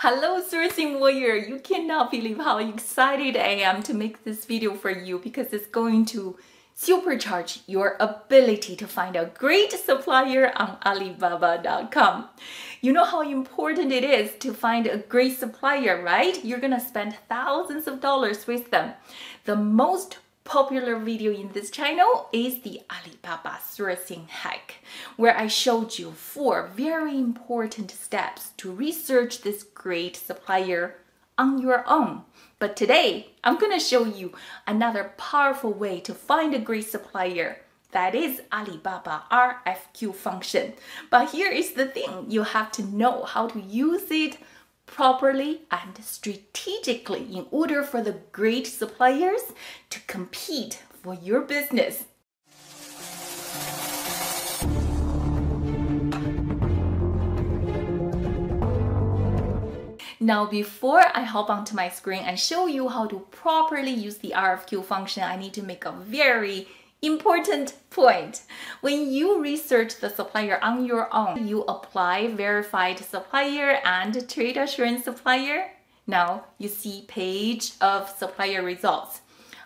Hello sourcing warrior, you cannot believe how excited I am to make this video for you because it's going to supercharge your ability to find a great supplier on Alibaba.com. You know how important it is to find a great supplier, right? You're gonna spend thousands of dollars with them. The most popular video in this channel is the Alibaba sourcing hack, where I showed you 4 very important steps to research this great supplier on your own. But today, I'm going to show you another powerful way to find a great supplier. That is Alibaba RFQ function. But here is the thing, you have to know how to use it properly and strategically in order for the great suppliers to compete for your business. Now, before I hop onto my screen and show you how to properly use the RFQ function, I need to make a very important point. When you research the supplier on your own, you apply verified supplier and trade assurance supplier. Now you see page of supplier results.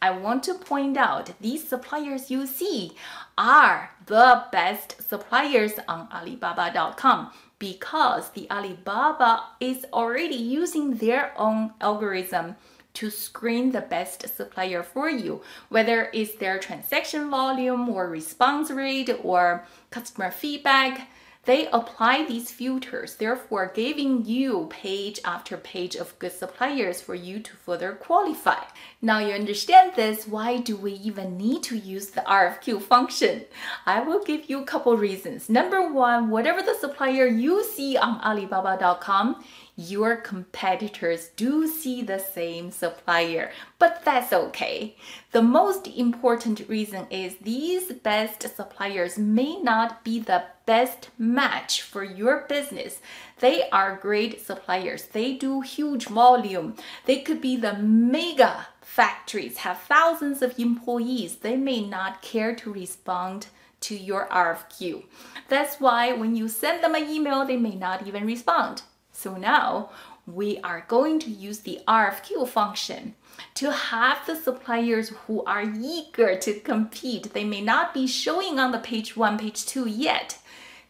I want to point out these suppliers you see are the best suppliers on Alibaba.com because the Alibaba is already using their own algorithm to screen the best supplier for you, whether it's their transaction volume or response rate or customer feedback. They apply these filters, therefore giving you page after page of good suppliers for you to further qualify. Now you understand this, why do we even need to use the RFQ function? I will give you a couple reasons. Number 1, whatever the supplier you see on Alibaba.com, your competitors do see the same supplier, but that's okay. The most important reason is these best suppliers may not be the best match for your business. They are great suppliers. They do huge volume. They could be the mega factories, have thousands of employees. They may not care to respond to your RFQ. That's why when you send them an email, they may not even respond. So now we are going to use the RFQ function to have the suppliers who are eager to compete. They may not be showing on the page 1, page 2 yet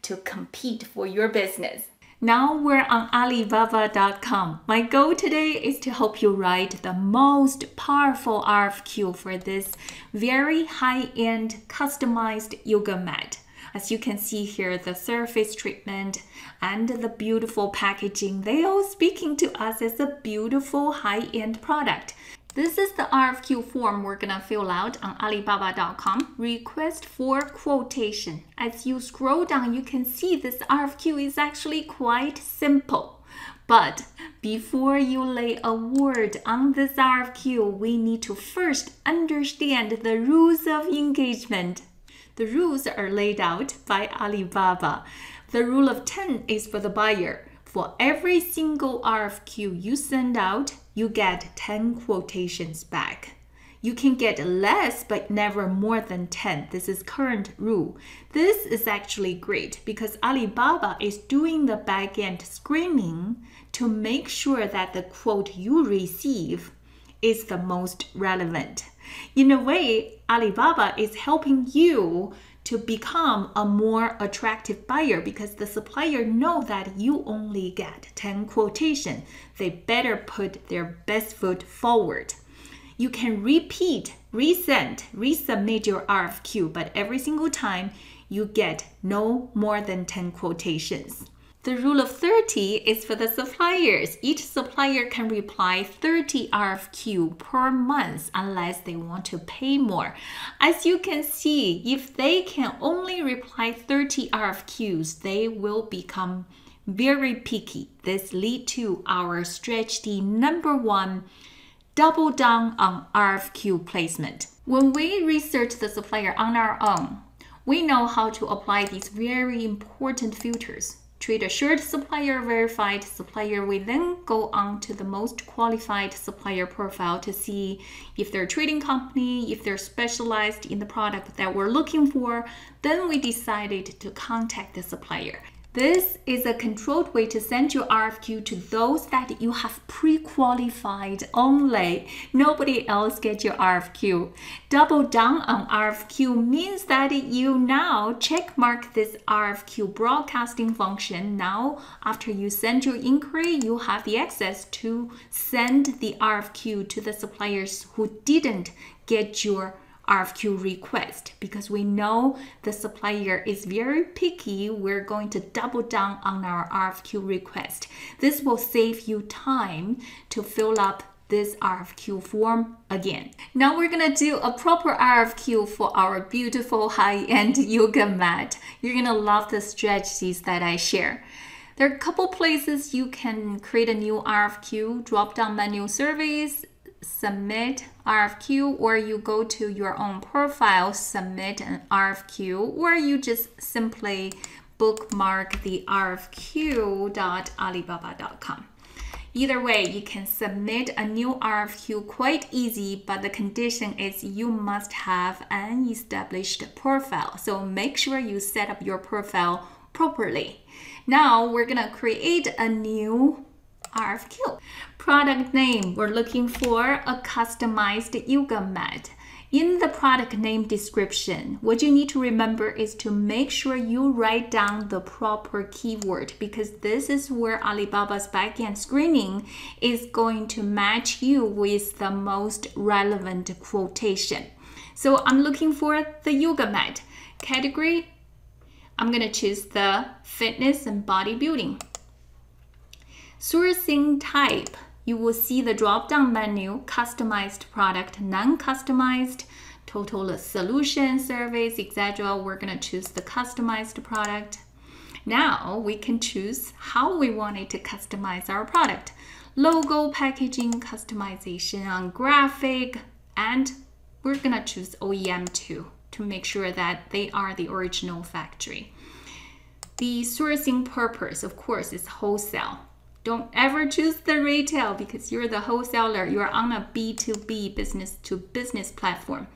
to compete for your business. Now we're on Alibaba.com. My goal today is to help you write the most powerful RFQ for this very high-end customized yoga mat. As you can see here, the surface treatment and the beautiful packaging, they all speaking to us as a beautiful high-end product. This is the RFQ form we're gonna fill out on Alibaba.com. Request for quotation. As you scroll down, you can see this RFQ is actually quite simple. But before you lay a word on this RFQ, we need to first understand the rules of engagement. The rules are laid out by Alibaba. The rule of 10 is for the buyer. For every single RFQ you send out, you get 10 quotations back. You can get less, but never more than 10. This is current rule. This is actually great because Alibaba is doing the back-end screening to make sure that the quote you receive is the most relevant. In a way, Alibaba is helping you to become a more attractive buyer because the supplier know that you only get 10 quotations. They better put their best foot forward. You can repeat, resubmit your RFQ, but every single time you get no more than 10 quotations. The rule of 30 is for the suppliers. Each supplier can reply 30 RFQ per month unless they want to pay more. As you can see, if they can only reply 30 RFQs, they will become very picky. This leads to our strategy number 1, double down on RFQ placement. When we research the supplier on our own, we know how to apply these very important filters. Trade assured supplier, verified supplier. We then go on to the most qualified supplier profile to see if they're a trading company, if they're specialized in the product that we're looking for. Then we decided to contact the supplier. This is a controlled way to send your RFQ to those that you have pre-qualified only. Nobody else gets your RFQ. Double down on RFQ means that you now checkmark this RFQ broadcasting function. Now, after you send your inquiry, you have the access to send the RFQ to the suppliers who didn't get your RFQ request. Because we know the supplier is very picky, we're going to double down on our RFQ request. This will save you time to fill up this RFQ form again. Now we're gonna do a proper RFQ for our beautiful high-end yoga mat. You're gonna love the strategies that I share. There are a couple places you can create a new RFQ, drop-down menu surveys, submit RFQ, or you go to your own profile, submit an RFQ, or you just simply bookmark the rfq.alibaba.com. Either way, you can submit a new RFQ quite easy, but the condition is you must have an established profile. So make sure you set up your profile properly. Now we're gonna create a new RFQ. Product name, we're looking for a customized yoga mat. In the product name description, what you need to remember is to make sure you write down the proper keyword, because this is where Alibaba's backend screening is going to match you with the most relevant quotation. So I'm looking for the yoga mat. Category, I'm going to choose the fitness and bodybuilding. Sourcing type, you will see the drop-down menu, customized product, non-customized, total solution, surveys, etc. We're going to choose the customized product. Now we can choose how we wanted to customize our product. Logo, packaging, customization on graphic, and we're going to choose OEM too, to make sure that they are the original factory. The sourcing purpose, of course, is wholesale. Don't ever choose the retail because you're the wholesaler. You're on a B2B, business-to-business platform.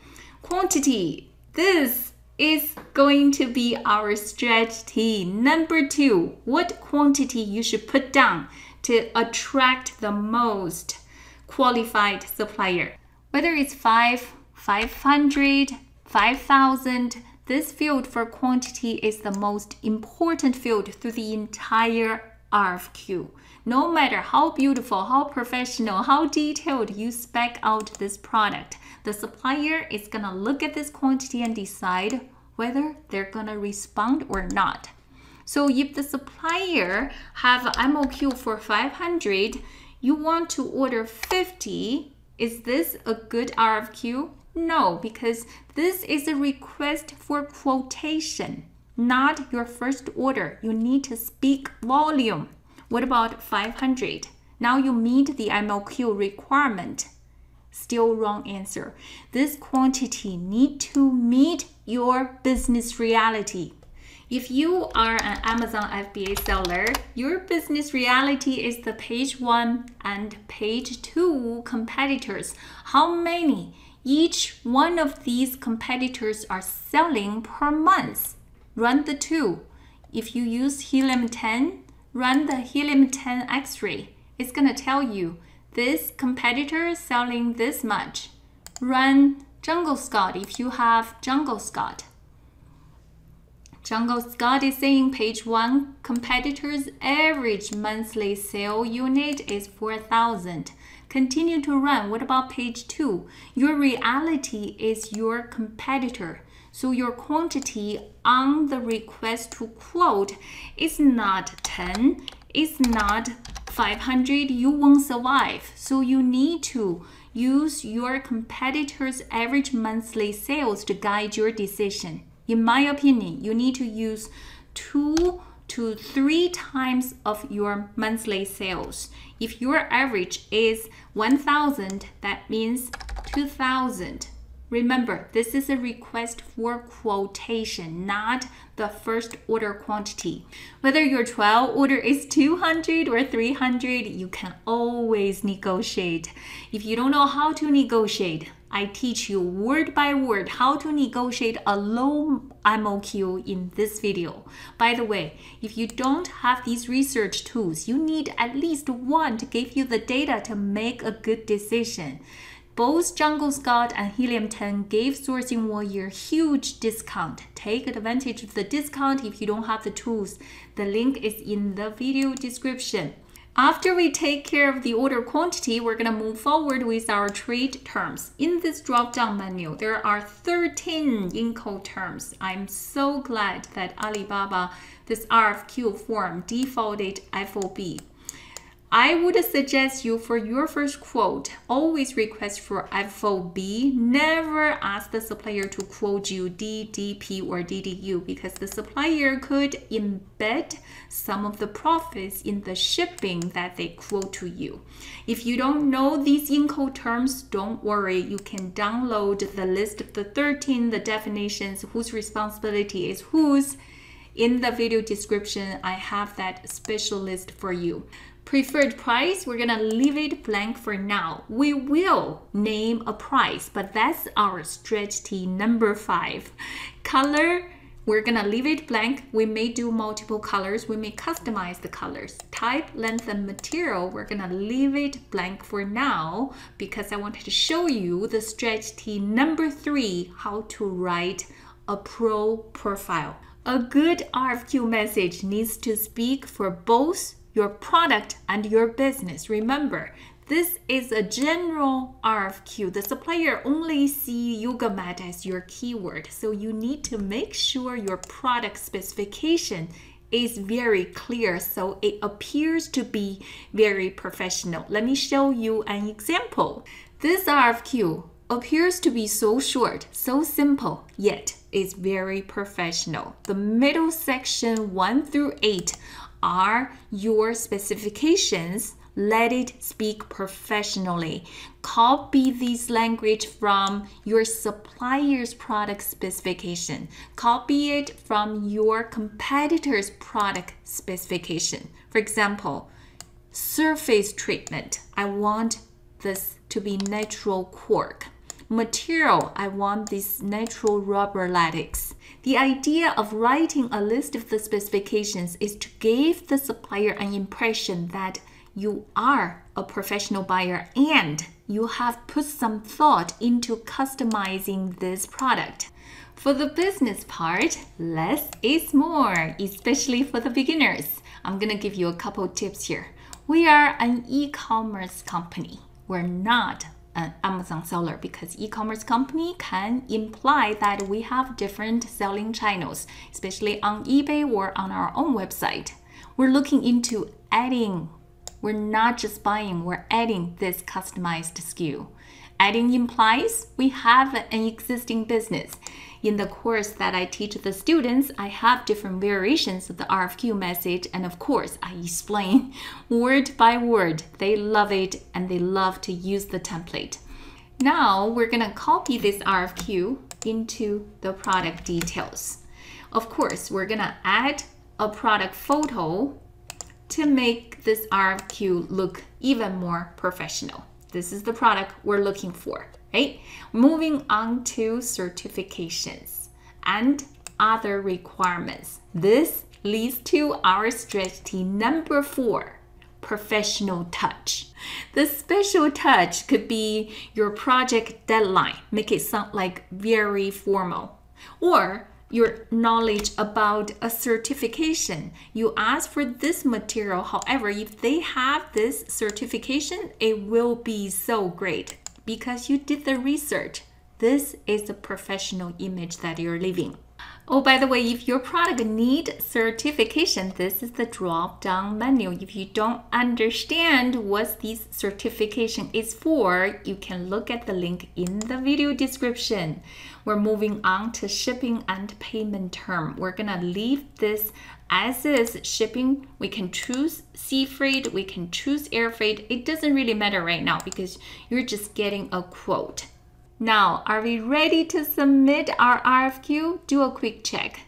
Quantity, this is going to be our strategy. Number 2, what quantity you should put down to attract the most qualified supplier. Whether it's 500, 5,000, this field for quantity is the most important field through the entire RFQ. No matter how beautiful, how professional, how detailed you spec out this product, the supplier is gonna look at this quantity and decide whether they're gonna respond or not. So if the supplier have an MOQ for 500, you want to order 50, is this a good RFQ? No, because this is a request for quotation, not your first order. You need to speak volume. What about 500? Now you meet the MOQ requirement. Still wrong answer. This quantity need to meet your business reality. If you are an Amazon FBA seller, your business reality is the page 1 and page 2 competitors. How many each one of these competitors are selling per month? Run the 2. If you use Helium 10, run the Helium 10 X-ray. It's going to tell you this competitor is selling this much. Run Jungle Scott if you have Jungle Scott. Jungle Scott is saying page 1, competitors' average monthly sale unit is 4,000. Continue to run. What about page 2? Your reality is your competitor. So your quantity on the request to quote is not 10, it's not 500, you won't survive. So you need to use your competitor's average monthly sales to guide your decision. In my opinion, you need to use 2 to 3 times of your monthly sales. If your average is 1,000, that means 2,000. Remember, this is a request for quotation, not the first order quantity. Whether your trial order is 200 or 300, you can always negotiate. If you don't know how to negotiate, I teach you word by word how to negotiate a low MOQ in this video. By the way, if you don't have these research tools, you need at least one to give you the data to make a good decision. Both 𝐂𝐄𝐒 and Helium-10 gave Sourcing Warrior huge discount. Take advantage of the discount if you don't have the tools. The link is in the video description. After we take care of the order quantity, we're going to move forward with our trade terms. In this drop-down menu, there are 13 Incoterms. I'm so glad that Alibaba, this RFQ form, defaulted FOB. I would suggest you for your first quote, always request for FOB. Never ask the supplier to quote you DDP or DDU because the supplier could embed some of the profits in the shipping that they quote to you. If you don't know these Incoterms, don't worry. You can download the list of the 13, the definitions, whose responsibility is whose. In the video description, I have that special list for you. Preferred price, we're gonna leave it blank for now. We will name a price, but that's our strategy number 5. Color, we're gonna leave it blank. We may do multiple colors. We may customize the colors. Type, length, and material, we're gonna leave it blank for now because I wanted to show you the strategy number 3, how to write a pro profile. A good RFQ message needs to speak for both your product and your business. Remember, this is a general RFQ. The supplier only sees 𝐂𝐈𝐍𝐃 as your keyword, so you need to make sure your product specification is very clear so it appears to be very professional. Let me show you an example. This RFQ appears to be so short, so simple, yet it's very professional. The middle section 1 through 8 are your specifications. Let it speak professionally. Copy this language from your supplier's product specification. Copy it from your competitor's product specification. For example, surface treatment. I want this to be natural cork. Material, I want this natural rubber latex. The idea of writing a list of the specifications is to give the supplier an impression that you are a professional buyer and you have put some thought into customizing this product. For the business part, less is more, especially for the beginners. I'm gonna give you a couple tips here. We are an e-commerce company. We're not an Amazon seller because e-commerce company can imply that we have different selling channels, especially on eBay or on our own website. We're looking into adding. We're not just buying, we're adding this customized SKU. Adding implies we have an existing business. In the course that I teach the students, I have different variations of the RFQ message, and of course, I explain word by word. They love it and they love to use the template. Now, we're gonna copy this RFQ into the product details. Of course, we're gonna add a product photo to make this RFQ look even more professional. This is the product we're looking for, right? Moving on to certifications and other requirements. This leads to our strategy number 4, professional touch. The special touch could be your project deadline, make it sound like very formal, or your knowledge about a certification. You ask for this material, however, if they have this certification, it will be so great because you did the research. This is the professional image that you're living. Oh, by the way, if your product needs certification, this is the drop-down menu. If you don't understand what this certification is for, you can look at the link in the video description. We're moving on to shipping and payment term. We're gonna leave this as is. Shipping, we can choose sea freight, we can choose air freight. It doesn't really matter right now because you're just getting a quote. Now, are we ready to submit our RFQ? Do a quick check.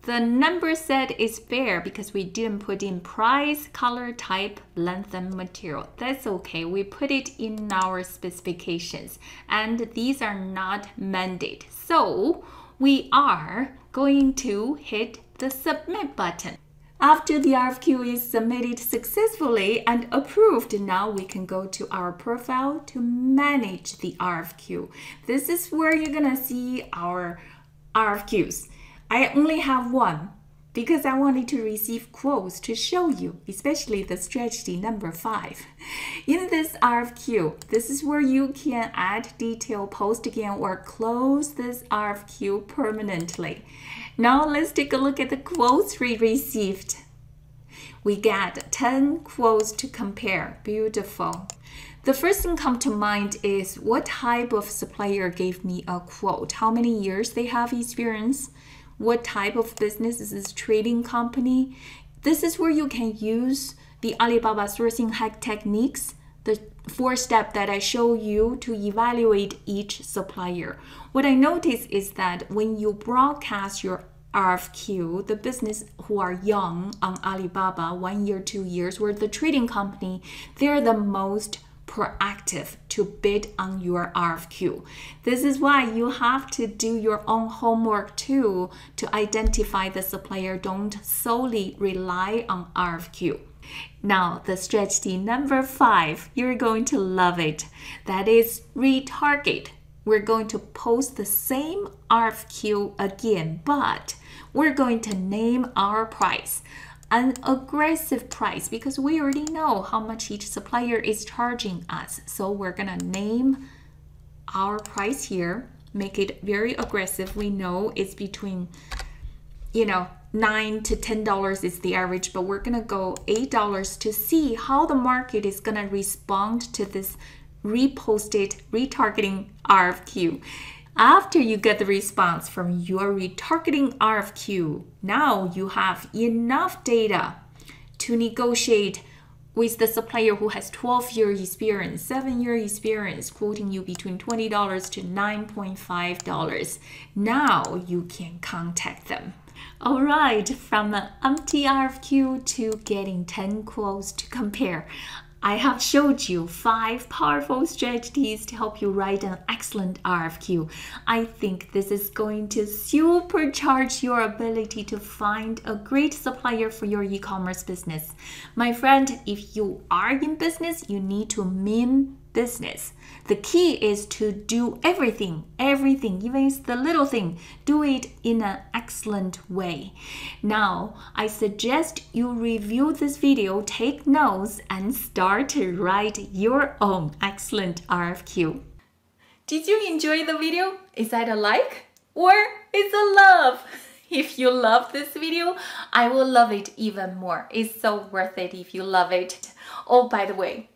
The number set is fair because we didn't put in price, color, type, length, and material. That's okay. We put it in our specifications, and these are not mandate. So we are going to hit the submit button. After the RFQ is submitted successfully and approved, now we can go to our profile to manage the RFQ. This is where you're gonna see our RFQs. I only have one because I wanted to receive quotes to show you, especially the strategy number 5. In this RFQ, this is where you can add detail, post again, or close this RFQ permanently. Now let's take a look at the quotes we received. We got 10 quotes to compare. Beautiful. The first thing come to mind is what type of supplier gave me a quote? How many years they have experience? What type of business is this trading company? This is where you can use the Alibaba sourcing hack techniques, the 4-step that I show you to evaluate each supplier. What I notice is that when you broadcast your RFQ, the business who are young on Alibaba, 1 year, 2 years, or the trading company, they're the most proactive to bid on your RFQ. This is why you have to do your own homework too to identify the supplier. Don't solely rely on RFQ. Now, the strategy number 5, you're going to love it. That is retarget. We're going to post the same RFQ again, but we're going to name our price. An aggressive price because we already know how much each supplier is charging us. So we're gonna name our price here, make it very aggressive. We know it's between, $9 to $10 is the average, but we're gonna go $8 to see how the market is gonna respond to this reposted, retargeting RFQ. After you get the response from your retargeting RFQ, now you have enough data to negotiate with the supplier who has 12-year experience, 7-year experience, quoting you between $20 to $9.5. Now you can contact them. All right, from an empty RFQ to getting 10 quotes to compare, I have showed you 5 powerful strategies to help you write an excellent RFQ. I think this is going to supercharge your ability to find a great supplier for your e-commerce business. My friend, if you are in business, you need to mean business. The key is to do everything, even if it's the little thing, do it in an excellent way. Now, I suggest you review this video, take notes, and start to write your own excellent RFQ. Did you enjoy the video? Is that a like? Or is a love? If you love this video, I will love it even more. It's so worth it if you love it. Oh, by the way,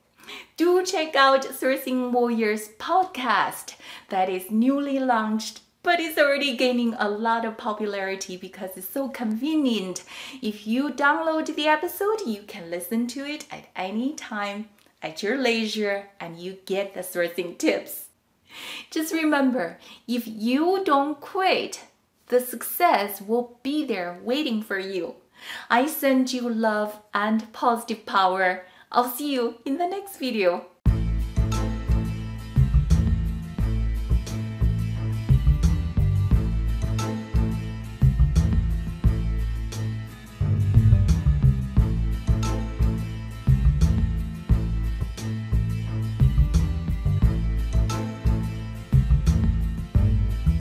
do check out Sourcing Warriors podcast that is newly launched, but it's already gaining a lot of popularity because it's so convenient. If you download the episode, you can listen to it at any time at your leisure and you get the sourcing tips. Just remember, if you don't quit, the success will be there waiting for you. I send you love and positive power. I'll see you in the next video.